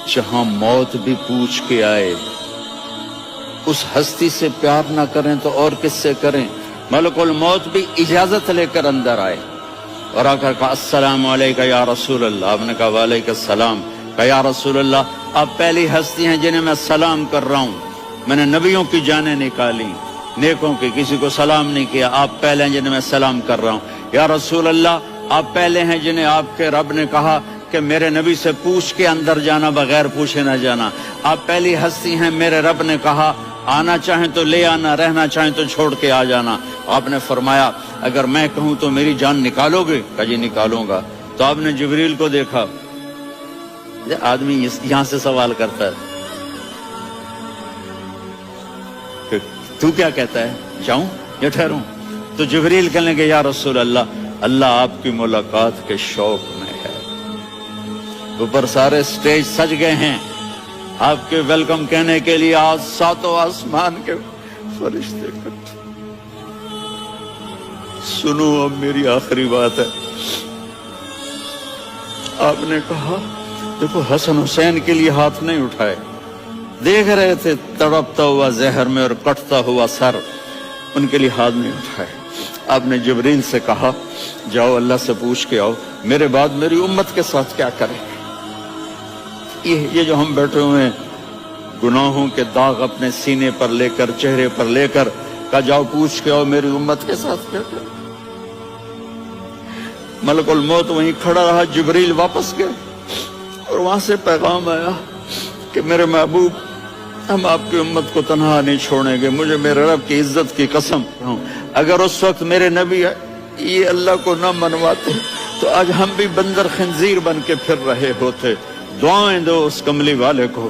جہاں موت بھی پوچھ کے آئے، اس ہستی سے پیار نہ کریں تو اور کس سے کریں؟ ملک الموت بھی اجازت لے کر اندر آئے اور آ کر کہا السلام علیکہ یا رسول اللہ. آپ نے کہا وعلیکم السلام. کہا یا رسول اللہ آپ پہلی ہستی ہیں جنہیں میں سلام کر رہا ہوں. میں نے نبیوں کی جانیں نکالی، نیکوں کی، کسی کو سلام نہیں کیا، آپ پہلے ہیں جنہیں میں سلام کر رہا ہوں. یا رسول اللہ آپ پہلے ہیں جنہیں آپ کے رب نے کہا کہ میرے نبی سے پوچھ کے اندر جانا، بغیر پوچھے نہ جانا. آپ پہلی ہستی ہیں، میرے رب نے کہا آنا چاہیں تو لے آنا، رہنا چاہیں تو چھوڑ کے آ جانا. آپ نے فرمایا اگر میں کہوں تو میری جان نکالو گے؟ کہا جی نکالوں گا. تو آپ نے جبریل کو دیکھا. آدمی یہاں سے سوال کرتا ہے کہ تو کیا کہتا ہے، جاؤں یا ٹھہروں؟ تو جبریل کہنے لگے یا رسول اللہ، اللہ آپ کی ملاقات کے شوق میں ہے. اوپر سارے سٹیج سج گئے ہیں آپ کے ویلکم کہنے کے لیے. آج ساتوں آسمان کے فرشتے اکٹھے. سنو اب میری آخری بات ہے. آپ نے کہا دیکھو حسن حسین کے لیے ہاتھ نہیں اٹھائے، دیکھ رہے تھے تڑپتا ہوا زہر میں اور کٹتا ہوا سر، ان کے لیے ہاتھ نہیں اٹھائے. آپ نے جبریل سے کہا جاؤ اللہ سے پوچھ کے آؤ میرے بعد میری امت کے ساتھ کیا کریں. یہ جو ہم بیٹھے ہوئے ہیں گناہوں کے داغ اپنے سینے پر لے کر، چہرے پر لے کر، کہا جاؤ پوچھ کے آؤ میری امت کے ساتھ کیا کریں. ملک الموت وہیں کھڑا رہا. جبریل واپس گئے اور وہاں سے پیغام آیا کہ میرے محبوب ہم آپ کی امت کو تنہا نہیں چھوڑیں گے. مجھے میرے رب کی عزت کی قسم اگر اس وقت میرے نبی یہ اللہ کو نہ منواتے تو آج ہم بھی بندر خنزیر بن کے پھر رہے ہوتے. دعائیں دو اس کملی والے کو